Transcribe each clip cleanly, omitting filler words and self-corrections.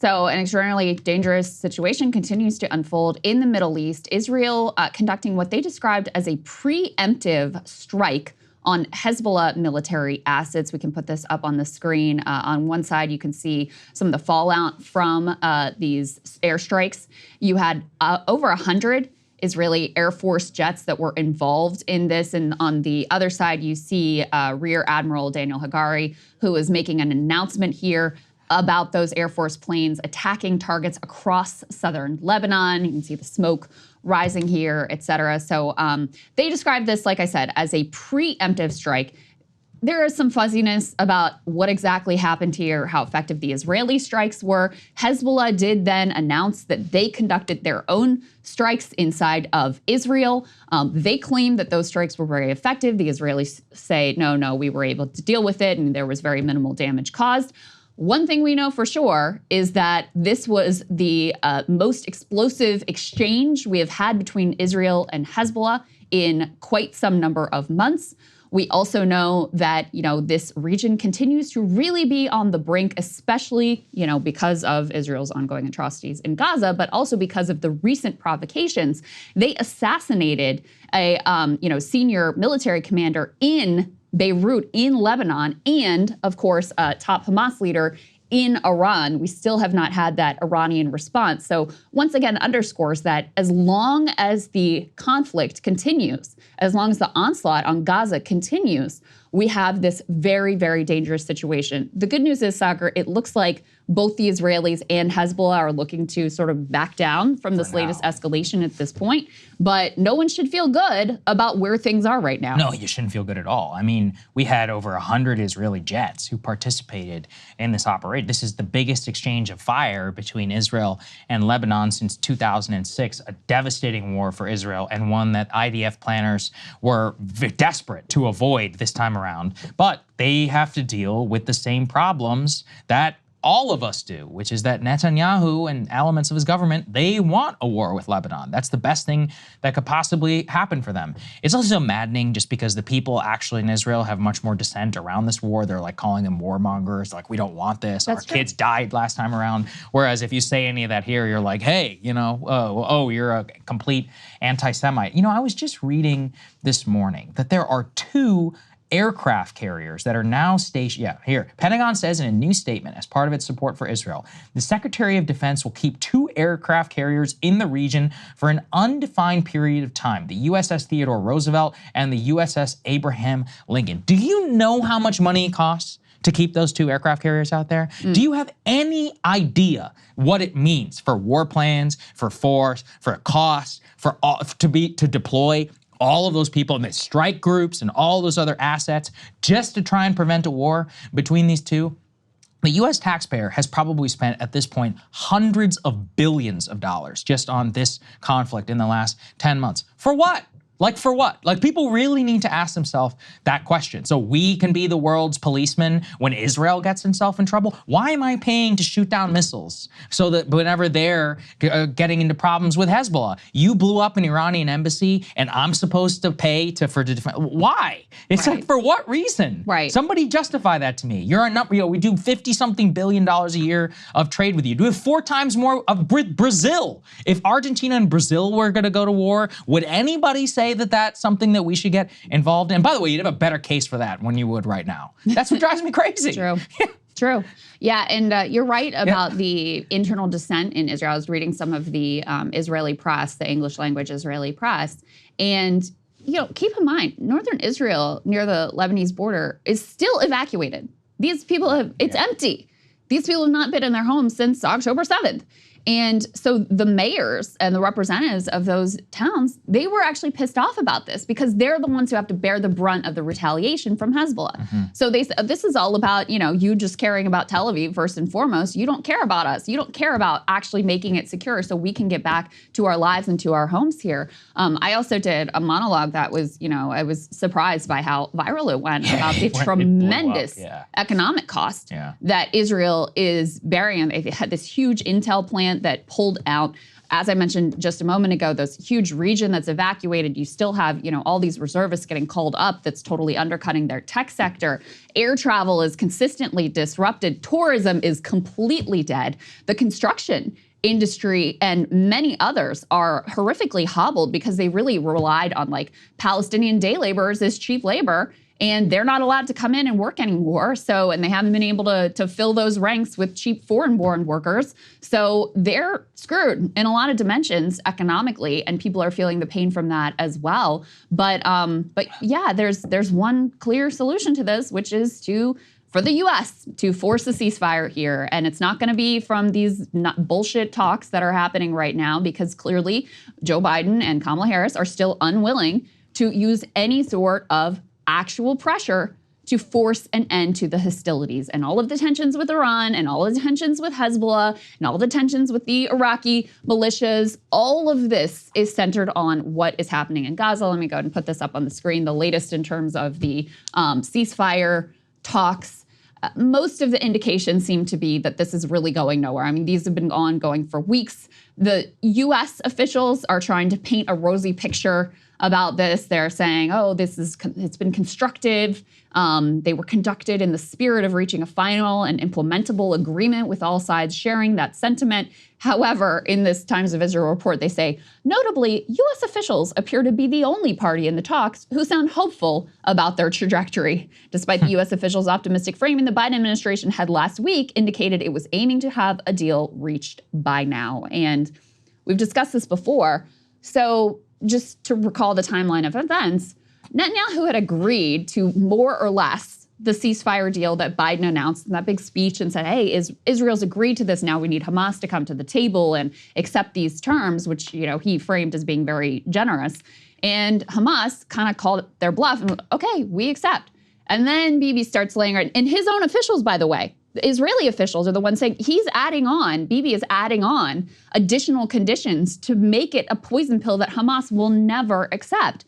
So an extraordinarily dangerous situation continues to unfold in the Middle East. Israel conducting what they described as a preemptive strike on Hezbollah military assets. We can put this up on the screen. On one side, you can see some of the fallout from these airstrikes. You had over 100 Israeli Air Force jets that were involved in this. And on the other side, you see Rear Admiral Daniel Hagari, who is making an announcement here about those Air Force planes attacking targets across southern Lebanon. You can see the smoke rising here, et cetera. So they described this, like I said, as a preemptive strike. There is some fuzziness about what exactly happened here, how effective the Israeli strikes were. Hezbollah did then announce that they conducted their own strikes inside of Israel. They claim that those strikes were very effective. The Israelis say, no, we were able to deal with it and there was very minimal damage caused. One thing we know for sure is that this was the most explosive exchange we have had between Israel and Hezbollah in quite some number of months. We also know that, this region continues to really be on the brink, especially, because of Israel's ongoing atrocities in Gaza, but also because of the recent provocations. They assassinated a, senior military commander in Beirut, in Lebanon, and, of course, a top Hamas leader in Iran. We still have not had that Iranian response. So once again, underscores that as long as the conflict continues, as long as the onslaught on Gaza continues, we have this very, very dangerous situation. The good news is, Saagar, it looks like both the Israelis and Hezbollah are looking to sort of back down from this latest escalation at this point. But no one should feel good about where things are right now. No, you shouldn't feel good at all. I mean, we had over 100 Israeli jets who participated in this operation. This is the biggest exchange of fire between Israel and Lebanon since 2006, a devastating war for Israel and one that IDF planners were desperate to avoid this time around. But they have to deal with the same problems that all of us do, which is that Netanyahu and elements of his government, they want a war with Lebanon. That's the best thing that could possibly happen for them. It's also maddening just because the people actually in Israel have much more dissent around this war. They're like calling them warmongers, like, we don't want this. Our kids died last time around. Whereas if you say any of that here, you're like, hey, you're a complete anti-Semite. I was just reading this morning that there are 2 aircraft carriers that are now stationed. Here. Pentagon says in a new statement as part of its support for Israel, the Secretary of Defense will keep 2 aircraft carriers in the region for an undefined period of time, the USS Theodore Roosevelt and the USS Abraham Lincoln. Do you know how much money it costs to keep those 2 aircraft carriers out there? Do you have any idea what it means for war plans, for force, for cost, for all, to deploy all of those people and the strike groups and all those other assets just to try and prevent a war between these two? The US taxpayer has probably spent at this point hundreds of billions of dollars just on this conflict in the last 10 months. For what? Like, for what? Like, people really need to ask themselves that question. So we can be the world's policeman when Israel gets himself in trouble? Why am I paying to shoot down missiles so that whenever they're getting into problems with Hezbollah, you blew up an Iranian embassy and I'm supposed to pay to defend? Why? It's like, for what reason? Right. Somebody justify that to me. You're a number, we do $50-something billion a year of trade with you. Do we have 4 times more of Brazil? If Argentina and Brazil were gonna go to war, would anybody say that that's something that we should get involved in? By the way, you'd have a better case for that when you would right now. That's what drives me crazy. True. True. Yeah, and you're right about the internal dissent in Israel. I was reading some of the Israeli press, the English language Israeli press, and keep in mind, northern Israel near the Lebanese border is still evacuated. These people it's empty. These people have not been in their homes since October 7th. And so the mayors and the representatives of those towns, they were actually pissed off about this because they're the ones who have to bear the brunt of the retaliation from Hezbollah. So they said, this is all about, you just caring about Tel Aviv first and foremost. You don't care about us. You don't care about actually making it secure so we can get back to our lives and to our homes here. I also did a monologue that was, I was surprised by how viral it went about the tremendous economic cost that Israel is bearing. They had this huge intel plant movement that pulled out. As I mentioned just a moment ago, this huge region that's evacuated, you still have, all these reservists getting called up that's totally undercutting their tech sector. Air travel is consistently disrupted. Tourism is completely dead. The construction industry and many others are horrifically hobbled because they really relied on Palestinian day laborers as cheap labor. And they're not allowed to come in and work anymore. And they haven't been able to fill those ranks with cheap foreign-born workers. So they're screwed in a lot of dimensions economically, and people are feeling the pain from that as well. But yeah, there's one clear solution to this, which is for the U.S. to force a ceasefire here. And it's not going to be from these bullshit talks that are happening right now, because clearly Joe Biden and Kamala Harris are still unwilling to use any sort of actual pressure to force an end to the hostilities and all of the tensions with Iran and all of the tensions with Hezbollah and all the tensions with the Iraqi militias. All of this is centered on what is happening in Gaza. Let me go ahead and put this up on the screen. The latest in terms of the ceasefire talks. Most of the indications seem to be that this is really going nowhere. I mean, these have been ongoing for weeks. The U.S. officials are trying to paint a rosy picture about this. They're saying, it's been constructive. They were conducted in the spirit of reaching a final and implementable agreement with all sides sharing that sentiment. However, in this Times of Israel report, they say, notably, U.S. officials appear to be the only party in the talks who sound hopeful about their trajectory. Despite the U.S. officials' optimistic framing, the Biden administration had last week indicated it was aiming to have a deal reached by now. And we've discussed this before. So just to recall the timeline of events, Netanyahu had agreed to more or less the ceasefire deal that Biden announced in that big speech and said, hey, Israel's agreed to this. Now we need Hamas to come to the table and accept these terms, which he framed as being very generous. And Hamas kind of called their bluff and, okay, we accept. And then Bibi starts laying out, and his own officials, by the way, the Israeli officials are the ones saying Bibi is adding on additional conditions to make it a poison pill that Hamas will never accept.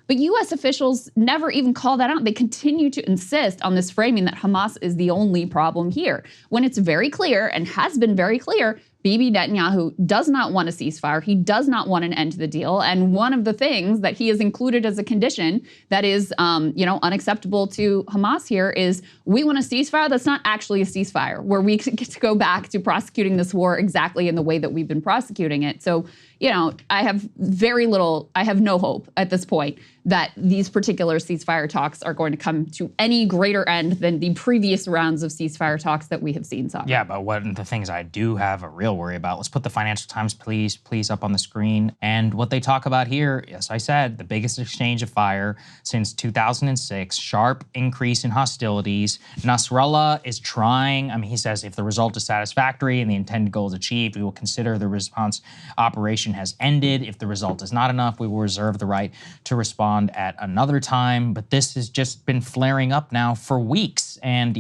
But U.S. officials never even call that out. They continue to insist on this framing that Hamas is the only problem here, when it's very clear and has been very clear, Bibi Netanyahu does not want a ceasefire. He does not want an end to the deal. And one of the things that he has included as a condition that is, unacceptable to Hamas here is we want a ceasefire that's not actually a ceasefire, where we get to go back to prosecuting this war exactly in the way that we've been prosecuting it. So, I have no hope at this point that these particular ceasefire talks are going to come to any greater end than the previous rounds of ceasefire talks that we have seen, Saagar. Yeah, but one of the things I do have a real worry about, let's put the Financial Times, please up on the screen. And what they talk about here, yes, I said, the biggest exchange of fire since 2006, sharp increase in hostilities. Nasrallah is trying, he says, if the result is satisfactory and the intended goal is achieved, we will consider the response operation has ended. If the result is not enough, we will reserve the right to respond at another time. But this has just been flaring up now for weeks. And,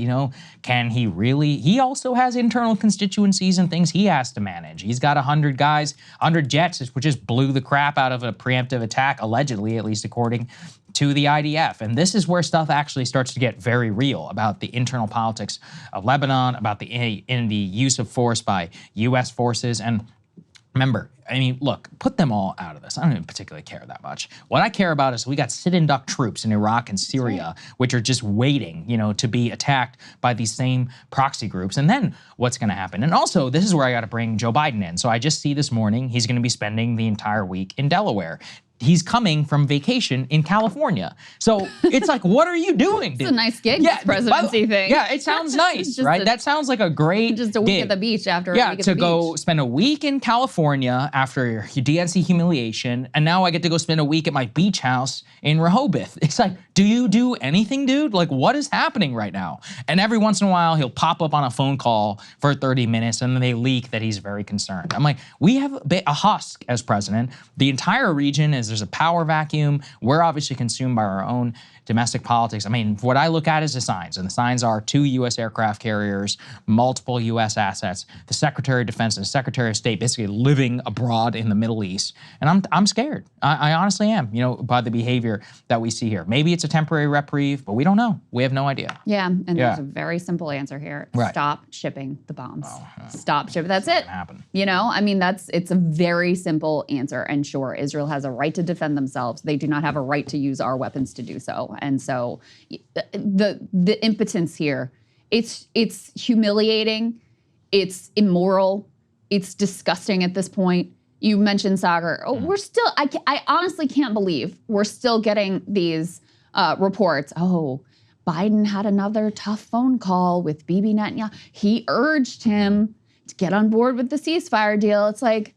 can he really? He also has internal constituencies and things he has to manage. He's got 100 guys, 100 jets, which just blew the crap out of a preemptive attack, allegedly, at least according to the IDF. And this is where stuff actually starts to get very real about the internal politics of Lebanon, about the use of force by U.S. forces. And remember, look, put them all out of this. I don't even particularly care that much. What I care about is we got sit-and-duck troops in Iraq and Syria, which are just waiting, to be attacked by these same proxy groups. And then what's going to happen? And also, this is where I got to bring Joe Biden in. So I just see this morning, he's going to be spending the entire week in Delaware. He's coming from vacation in California. So it's like, what are you doing, dude? It's a nice gig, this presidency thing. Yeah, it sounds nice, right? That sounds like a great Just a week at the beach after a week at the beach. Yeah, to go spend a week in California after your DNC humiliation, and now I get to go spend a week at my beach house in Rehoboth. It's like, do you do anything, dude? Like, what is happening right now? And every once in a while, he'll pop up on a phone call for 30 minutes, and then they leak that he's very concerned. I'm like, we have a husk as president. The entire region is is there's a power vacuum. We're obviously consumed by our own domestic politics. I mean, what I look at is the signs, and the signs are 2 U.S. aircraft carriers, multiple U.S. assets, the Secretary of Defense and the Secretary of State basically living abroad in the Middle East. And I'm scared. I honestly am, you know, by the behavior that we see here. Maybe it's a temporary reprieve, but we don't know. We have no idea. Yeah, and there's a very simple answer here. Right. Stop shipping the bombs. Stop shipping. That's it. Happen. You know, I mean, it's a very simple answer. And sure, Israel has a right to defend themselves. They do not have a right to use our weapons to do so. And so the impotence here, it's humiliating, it's immoral, it's disgusting at this point. You mentioned Saagar. Oh, we're still, I honestly can't believe we're still getting these reports. Oh, Biden had another tough phone call with Bibi Netanyahu. He urged him to get on board with the ceasefire deal. It's like,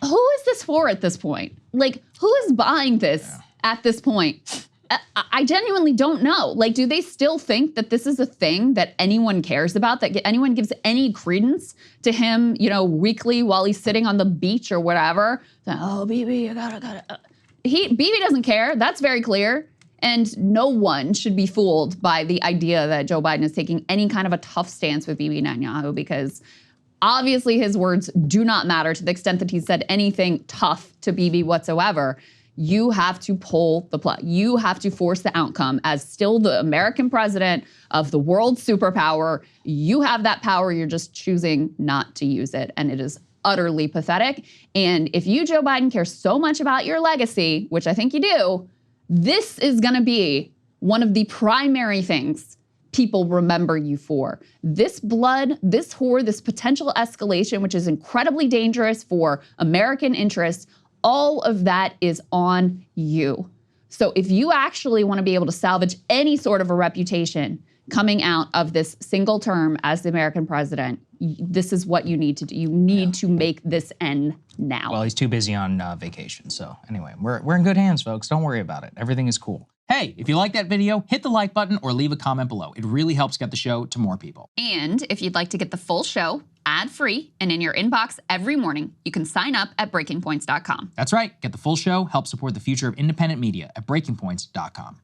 who is this for at this point? Like, who is buying this at this point? I genuinely don't know. Like, do they still think that this is a thing that anyone cares about, that anyone gives any credence to him, you know, weekly while he's sitting on the beach or whatever? Oh, Bibi, you gotta. Bibi doesn't care. That's very clear. And no one should be fooled by the idea that Joe Biden is taking any kind of a tough stance with Bibi Netanyahu, because obviously his words do not matter to the extent that he said anything tough to Bibi whatsoever. You have to pull the plug. You have to force the outcome as still the American president of the world superpower. You have that power. You're just choosing not to use it. And it is utterly pathetic. And if you, Joe Biden, care so much about your legacy, which I think you do, this is going to be one of the primary things people remember you for. This blood, this horror, this potential escalation, which is incredibly dangerous for American interests, all of that is on you. So if you actually want to be able to salvage any sort of a reputation coming out of this single term as the American president, this is what you need to do. You need to make this end now. Well, he's too busy on vacation. So anyway, we're in good hands, folks. Don't worry about it. Everything is cool. Hey, if you like that video, hit the like button or leave a comment below. It really helps get the show to more people. And if you'd like to get the full show ad-free and in your inbox every morning, you can sign up at breakingpoints.com. That's right. Get the full show, help support the future of independent media at breakingpoints.com.